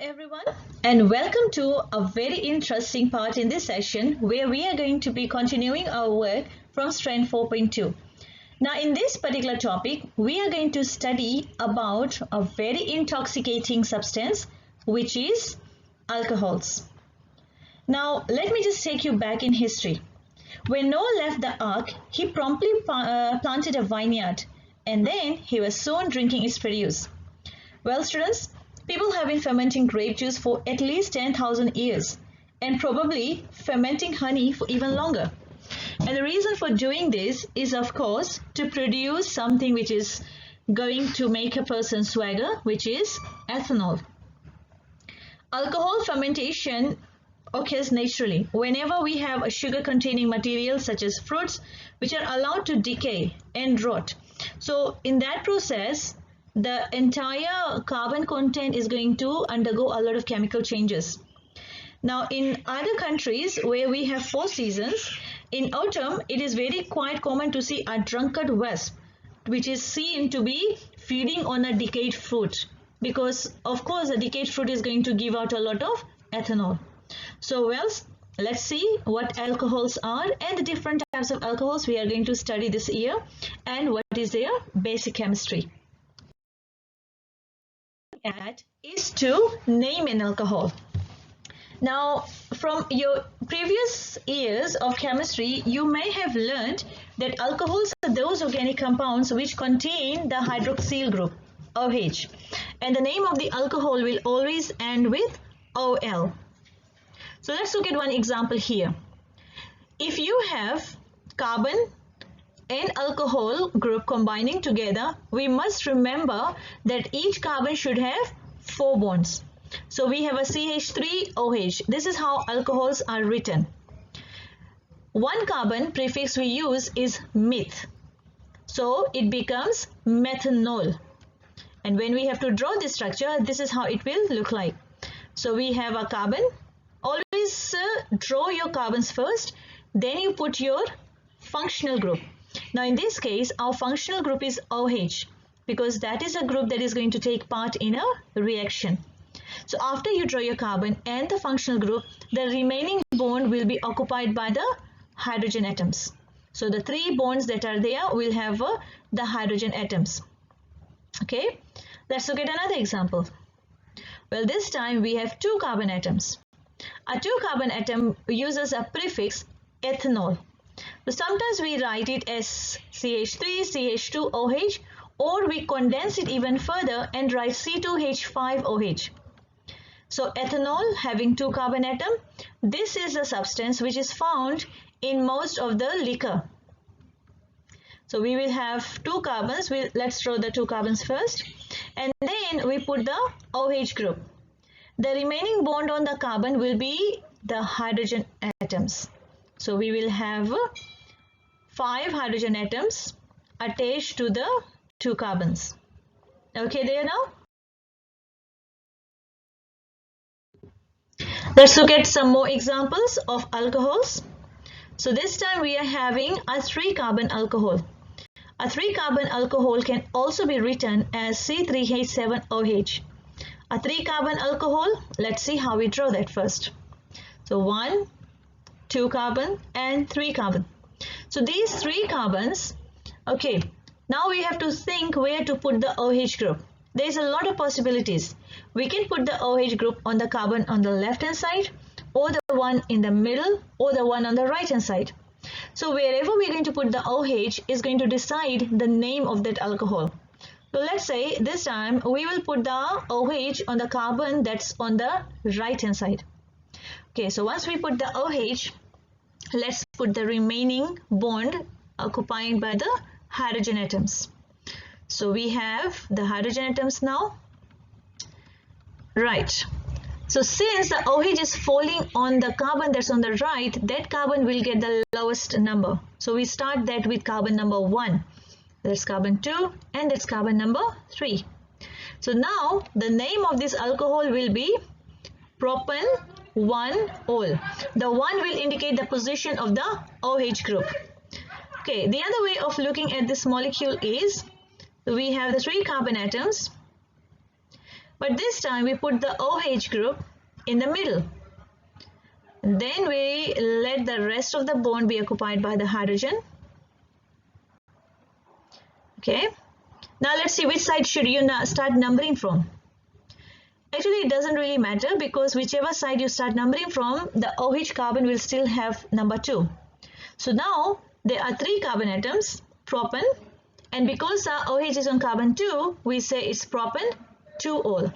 Everyone, and welcome to a very interesting part in this session where we are going to be continuing our work from Strength 4.2. Now in this particular topic, we are going to study about a very intoxicating substance which is alcohols. Now let me just take you back in history. When Noah left the ark, he promptly planted a vineyard and then he was soon drinking its produce. Well students, people have been fermenting grape juice for at least 10,000 years and probably fermenting honey for even longer. And the reason for doing this is of course to produce something which is going to make a person swagger, which is ethanol. Alcohol fermentation occurs naturally whenever we have a sugar containing material such as fruits which are allowed to decay and rot. So in that process, the entire carbon content is going to undergo a lot of chemical changes. Now in other countries where we have 4 seasons, in autumn it is very quite common to see a drunkard wasp which is seen to be feeding on a decayed fruit, because of course the decayed fruit is going to give out a lot of ethanol. So let's see what alcohols are and the different types of alcohols we are going to study this year and what is their basic chemistry. At is to name an alcohol. Now from your previous years of chemistry, you may have learned that alcohols are those organic compounds which contain the hydroxyl group OH, and the name of the alcohol will always end with OL. So let's look at one example here. If you have carbon and alcohol group combining together, we must remember that each carbon should have 4 bonds. So we have a CH3OH. This is how alcohols are written. One carbon prefix we use is meth. So it becomes methanol. And when we have to draw this structure, this is how it will look like. So we have a carbon. Always draw your carbons first, then you put your functional group. Now in this case, our functional group is OH because that is a group that is going to take part in a reaction. So after you draw your carbon and the functional group, the remaining bond will be occupied by the hydrogen atoms. So the 3 bonds that are there will have the hydrogen atoms. Okay, let's look at another example. Well, this time we have 2 carbon atoms. A 2 carbon atom uses a prefix ethanol. So sometimes we write it as CH3, CH2OH, or we condense it even further and write C2H5OH. So ethanol having 2 carbon atom, this is a substance which is found in most of the liquor. So we will have 2 carbons, let's draw the 2 carbons first, and then we put the OH group. The remaining bond on the carbon will be the hydrogen atoms. So we will have 5 hydrogen atoms attached to the 2 carbons. Okay, there now? Let's look at some more examples of alcohols. So this time we are having a 3 carbon alcohol. A 3 carbon alcohol can also be written as C3H7OH. A 3 carbon alcohol, let's see how we draw that first. So 1, 2 carbon and 3 carbon. So these 3 carbons, okay, now we have to think where to put the OH group. There is a lot of possibilities. We can put the OH group on the carbon on the left hand side, or the one in the middle, or the one on the right hand side. So wherever we are going to put the OH is going to decide the name of that alcohol. So let's say this time we will put the OH on the carbon that's on the right hand side. Okay, so once we put the OH, let's put the remaining bond occupied by the hydrogen atoms. So we have the hydrogen atoms now. Right. So since the OH is falling on the carbon that's on the right, that carbon will get the lowest number. So we start that with carbon number 1. That's carbon 2 and that's carbon number 3. So now the name of this alcohol will be propan-1-ol. The 1 will indicate the position of the OH group. Okay, the other way of looking at this molecule is we have the 3 carbon atoms. but this time we put the OH group in the middle. Then we let the rest of the bond be occupied by the hydrogen. Okay, now let's see which side should you start numbering from. Actually, it doesn't really matter, because whichever side you start numbering from, the OH carbon will still have number 2. So now there are 3 carbon atoms, propan, and because our OH is on carbon 2, we say it's propan 2-ol.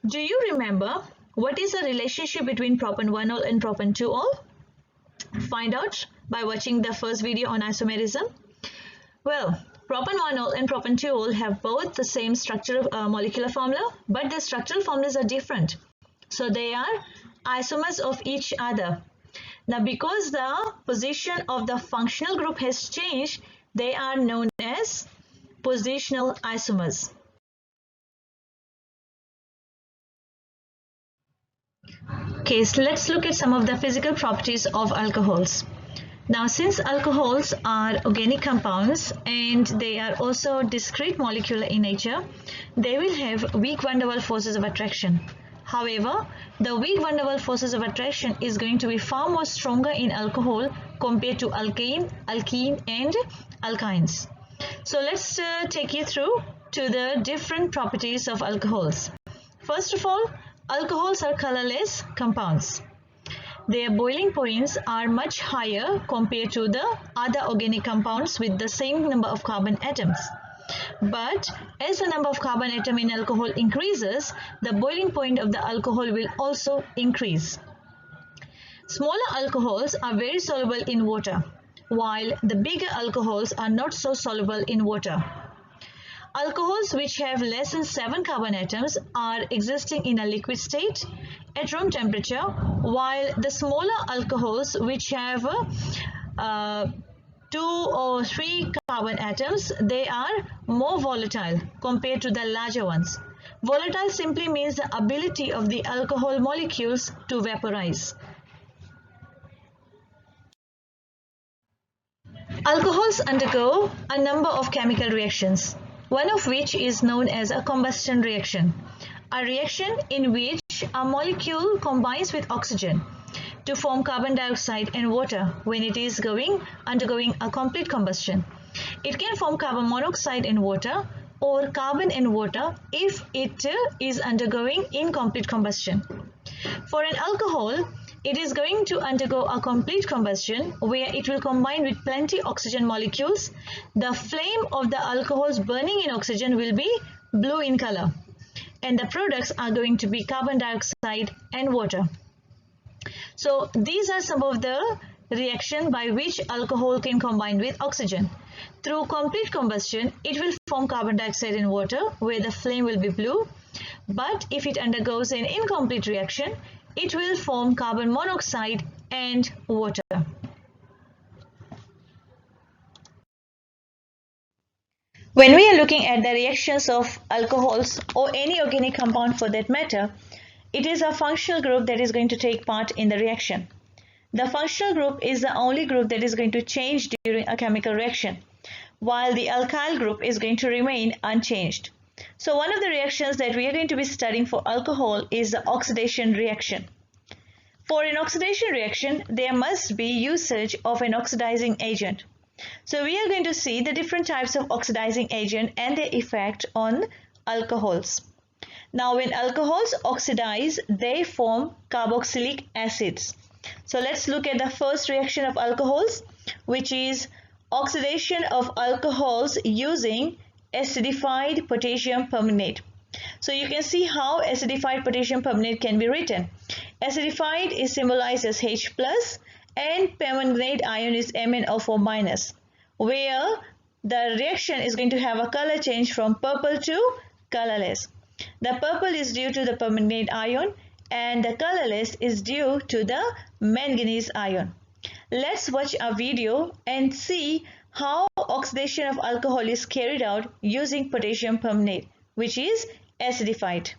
Do you remember what is the relationship between propan 1-ol and propan 2-ol? Find out by watching the first video on isomerism. Well, propan 1-ol and propan 2-ol have both the same structural molecular formula, but the structural formulas are different. So they are isomers of each other. Now, because the position of the functional group has changed, they are known as positional isomers. Okay, so let's look at some of the physical properties of alcohols. Now, since alcohols are organic compounds and they are also discrete molecular in nature, they will have weak van der Waals forces of attraction. However, the weak van der Waals forces of attraction is going to be far more stronger in alcohol compared to alkane, alkene and alkynes. So let's take you through to the different properties of alcohols. First of all, alcohols are colorless compounds. Their boiling points are much higher compared to the other organic compounds with the same number of carbon atoms. But as the number of carbon atom in alcohol increases, the boiling point of the alcohol will also increase. Smaller alcohols are very soluble in water, while the bigger alcohols are not so soluble in water. Alcohols which have less than 7 carbon atoms are existing in a liquid state at room temperature, while the smaller alcohols which have 2 or 3 carbon atoms, they are more volatile compared to the larger ones. Volatile simply means the ability of the alcohol molecules to vaporize. Alcohols undergo a number of chemical reactions, one of which is known as a combustion reaction, a reaction in which a molecule combines with oxygen to form carbon dioxide and water when it is undergoing a complete combustion. It can form carbon monoxide and water or carbon and water if it is undergoing incomplete combustion. For an alcohol, it is going to undergo a complete combustion where it will combine with plenty oxygen molecules. The flame of the alcohols burning in oxygen will be blue in color, and the products are going to be carbon dioxide and water. So these are some of the reactions by which alcohol can combine with oxygen. Through complete combustion, it will form carbon dioxide and water where the flame will be blue. But if it undergoes an incomplete reaction, it will form carbon monoxide and water. When we are looking at the reactions of alcohols or any organic compound for that matter, it is a functional group that is going to take part in the reaction. The functional group is the only group that is going to change during a chemical reaction, while the alkyl group is going to remain unchanged. So one of the reactions that we are going to be studying for alcohol is the oxidation reaction. For an oxidation reaction, there must be usage of an oxidizing agent. So we are going to see the different types of oxidizing agent and their effect on alcohols. Now when alcohols oxidize, they form carboxylic acids. So let's look at the first reaction of alcohols, which is oxidation of alcohols using acidified potassium permanganate. So you can see how acidified potassium permanganate can be written. Acidified is symbolized as H plus and permanganate ion is MnO4-, where the reaction is going to have a color change from purple to colorless. The purple is due to the permanganate ion and the colorless is due to the manganese ion. Let's watch a video and see how oxidation of alcohol is carried out using potassium permanganate, which is acidified.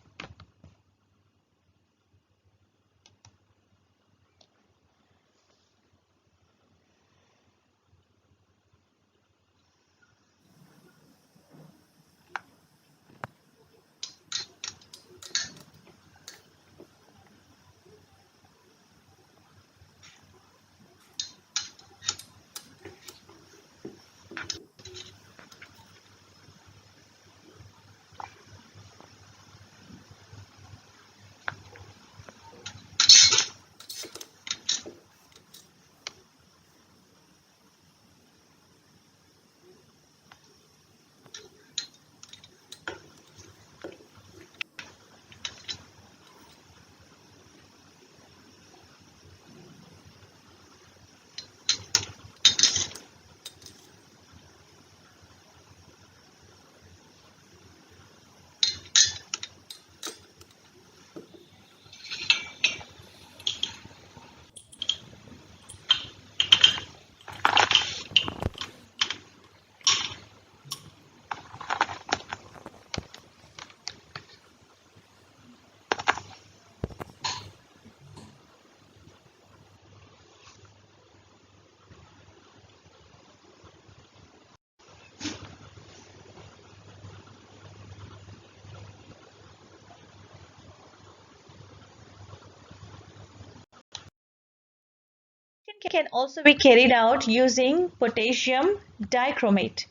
can also be carried out using potassium dichromate.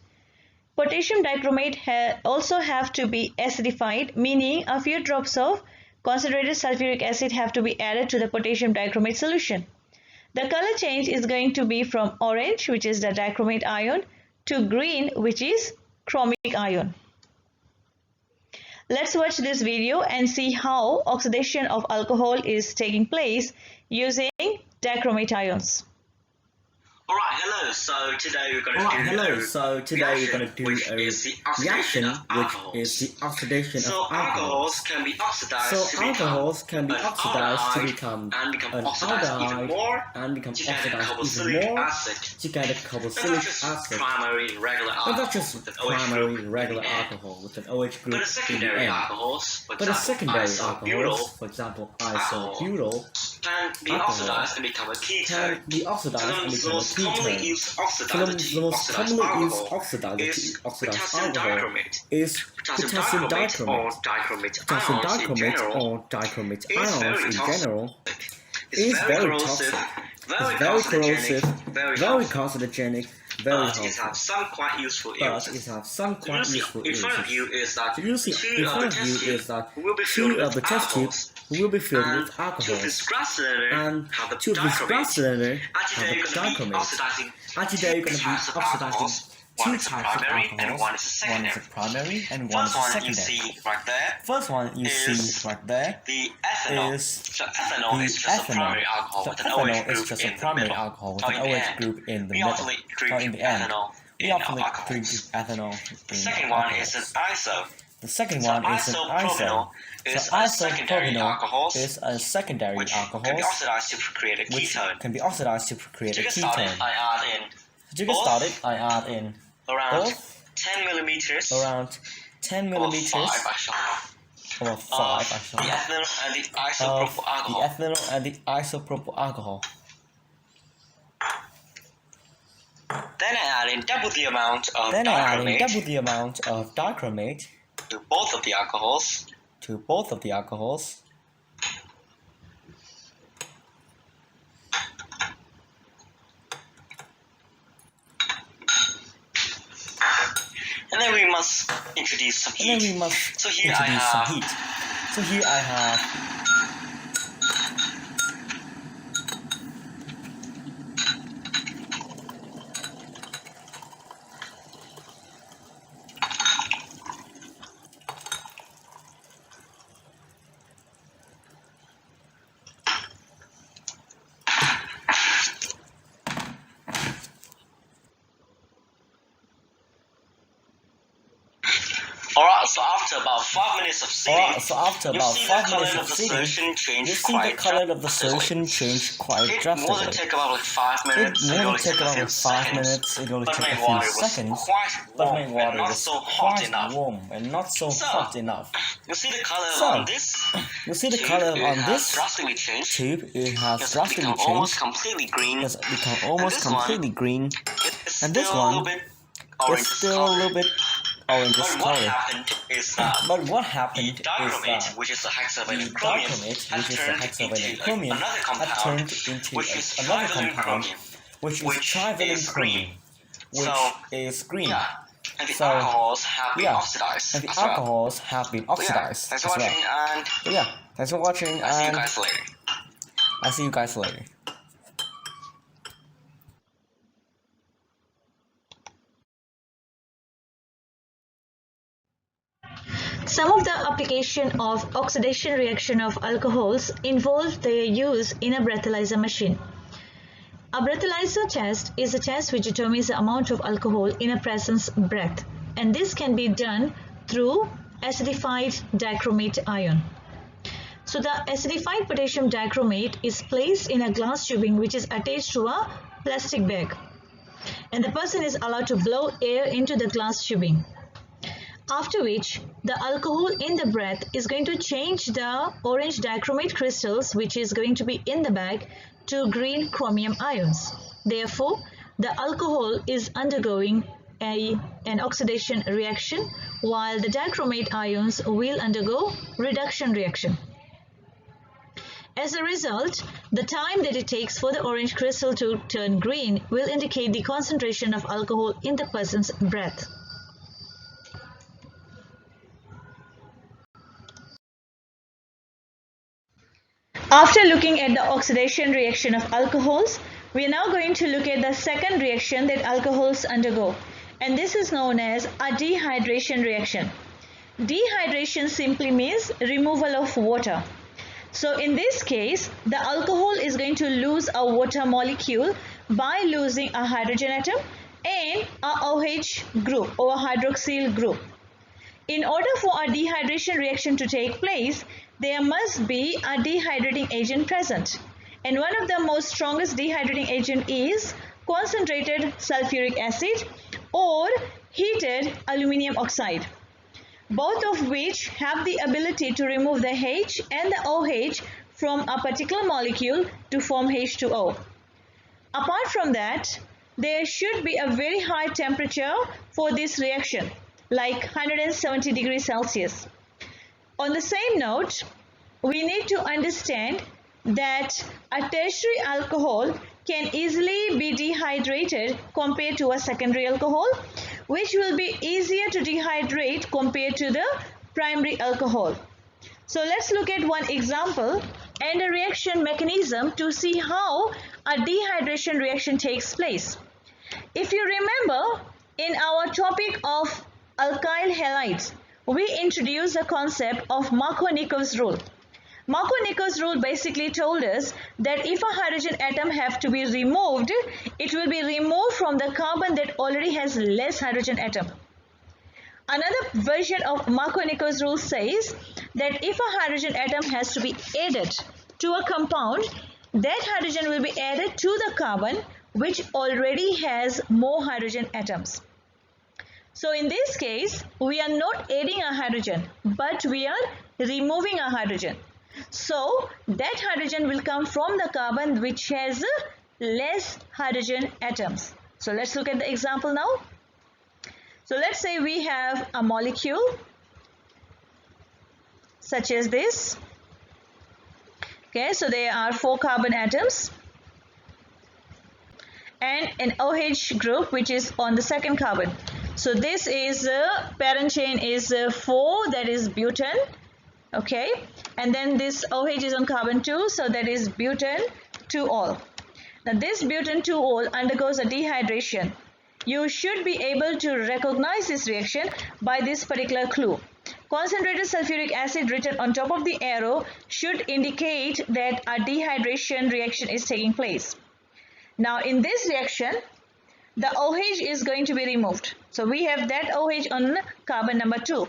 Potassium dichromate also have to be acidified, meaning a few drops of concentrated sulfuric acid have to be added to the potassium dichromate solution. The color change is going to be from orange, which is the dichromate ion, to green, which is chromic ion. Let's watch this video and see how oxidation of alcohol is taking place using dichromate ions. Alright, hello. So today we're going to do a reaction, which is the oxidation of alcohols. So alcohols can be oxidized to become an aldehyde and become oxidized even more to get a carboxylic acid. But not just primary regular alcohol with an OH group in the end. But the secondary alcohols, for example isobutyl, can be oxidized and become a ketone. The most commonly used oxidizer to oxidize alcohol is potassium dichromate. Potassium dichromate or dichromate ions in general is very toxic, is very corrosive, very carcinogenic, very harmful. It has some quite useful uses. In front of you is that two of the test tubes will be filled with alcohol, and two of this glass cylinder have a dichromate. Actually, they're going to be oxidizing two types of alcohols. One is a primary and one is a secondary. First one you see right there is the ethanol is just a primary alcohol with an OH group in the middle, or in the end. We often drink ethanol. The second one is an iso. The second one is an iso. So isopropanol is a secondary alcohol which can be oxidized to create a ketone. To get started, I add in around 10 millimeters or 5 actually the ethanol and the isopropyl alcohol. Then I add in double the amount of dichromate to both of the alcohols. And then we must introduce some heat. So here I have Alright, so after about 5 minutes of seating, you see the color of the solution change quite drastically. It won't take about like 5 minutes, it only take about 5 minutes, it only take a few seconds, but main water was quite warm and not so hot enough. You see the color on this tube, it has drastically changed, almost completely green, has become almost completely green, and this one is still a little bit orange color. But what happened is that which is the hexavalent chromium, had turned into another compound, which is trivalent chromium, which is green. And the alcohols have been oxidized. Thanks for watching, and thanks for watching. I'll see you guys later. Some of the application of oxidation reaction of alcohols involve their use in a breathalyzer machine. A breathalyzer test is a test which determines the amount of alcohol in a person's breath, and this can be done through acidified dichromate ion. So the acidified potassium dichromate is placed in a glass tubing which is attached to a plastic bag, and the person is allowed to blow air into the glass tubing. After which, the alcohol in the breath is going to change the orange dichromate crystals, which is going to be in the bag, to green chromium ions. Therefore, the alcohol is undergoing an oxidation reaction, while the dichromate ions will undergo reduction reaction. As a result, the time that it takes for the orange crystal to turn green will indicate the concentration of alcohol in the person's breath. After looking at the oxidation reaction of alcohols, we are now going to look at the second reaction that alcohols undergo, and this is known as a dehydration reaction. Dehydration simply means removal of water. So in this case, the alcohol is going to lose a water molecule by losing a hydrogen atom and a OH group or a hydroxyl group. In order for a dehydration reaction to take place, there must be a dehydrating agent present. And one of the most strongest dehydrating agent is concentrated sulfuric acid or heated aluminium oxide, both of which have the ability to remove the H and the OH from a particular molecule to form H2O. Apart from that, there should be a very high temperature for this reaction, like 170 degrees Celsius. On the same note, we need to understand that a tertiary alcohol can easily be dehydrated compared to a secondary alcohol, which will be easier to dehydrate compared to the primary alcohol. So let's look at one example and a reaction mechanism to see how a dehydration reaction takes place. If you remember, in our topic of alkyl halides, we introduced the concept of Markovnikov's rule. Markovnikov's rule basically told us that if a hydrogen atom have to be removed, it will be removed from the carbon that already has less hydrogen atom. Another version of Markovnikov's rule says that if a hydrogen atom has to be added to a compound, that hydrogen will be added to the carbon which already has more hydrogen atoms. So in this case, we are not adding a hydrogen, but we are removing a hydrogen. So that hydrogen will come from the carbon which has less hydrogen atoms. So let's look at the example now. So let's say we have a molecule such as this. Okay, so there are 4 carbon atoms and an OH group which is on the second carbon. So this is parent chain is 4, that is butane. Okay, and then this OH is on carbon 2, so that is butane 2-ol. Now this butane 2-ol undergoes a dehydration. You should be able to recognize this reaction by this particular clue. Concentrated sulfuric acid written on top of the arrow should indicate that a dehydration reaction is taking place. Now in this reaction, the OH is going to be removed. So we have that OH on carbon number 2.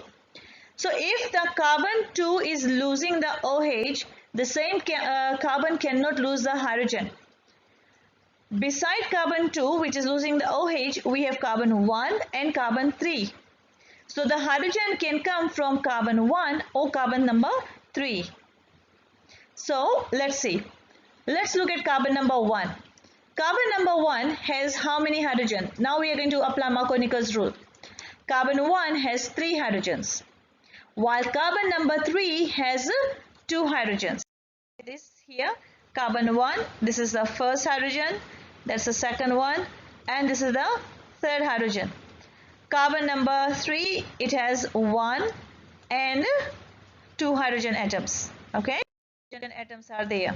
So if the carbon 2 is losing the OH, the same carbon cannot lose the hydrogen. Beside carbon 2, which is losing the OH, we have carbon 1 and carbon 3. So the hydrogen can come from carbon 1 or carbon number 3. So let's see. Let's look at carbon number 1. Carbon number 1 has how many hydrogen? Now we are going to apply Markovnikov's rule. Carbon 1 has 3 hydrogens, while carbon number 3 has 2 hydrogens. This here, carbon 1, this is the first hydrogen, that's the second one, and this is the third hydrogen. Carbon number 3, it has 1 and 2 hydrogen atoms. Okay, hydrogen atoms are there.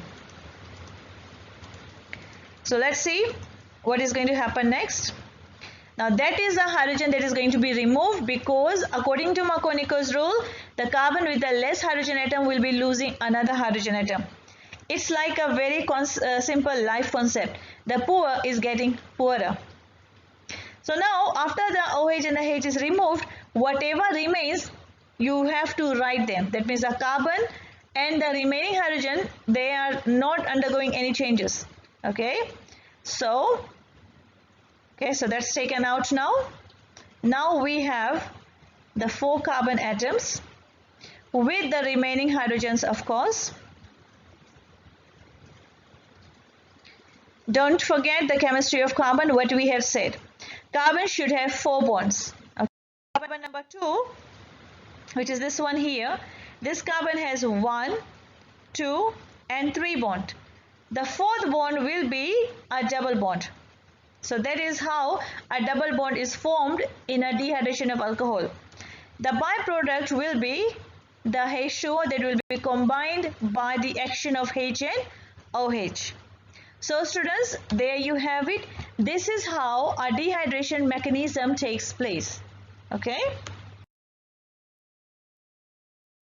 So let's see what is going to happen next. Now that is the hydrogen that is going to be removed, because according to Markovnikov's rule, the carbon with the less hydrogen atom will be losing another hydrogen atom. It's like a very simple life concept. The poor is getting poorer. So now after the OH and the H is removed, whatever remains, you have to write them. That means the carbon and the remaining hydrogen, they are not undergoing any changes. Okay, so that's taken out now. Now we have the 4 carbon atoms with the remaining hydrogens, of course. Don't forget the chemistry of carbon, what we have said. Carbon should have 4 bonds. Okay. Carbon number 2, which is this one here, this carbon has 1, 2 and 3 bond. The fourth bond will be a double bond. So that is how a double bond is formed in a dehydration of alcohol. The byproduct will be the H2O that will be combined by the action of H and OH. So students, there you have it. This is how a dehydration mechanism takes place. Okay.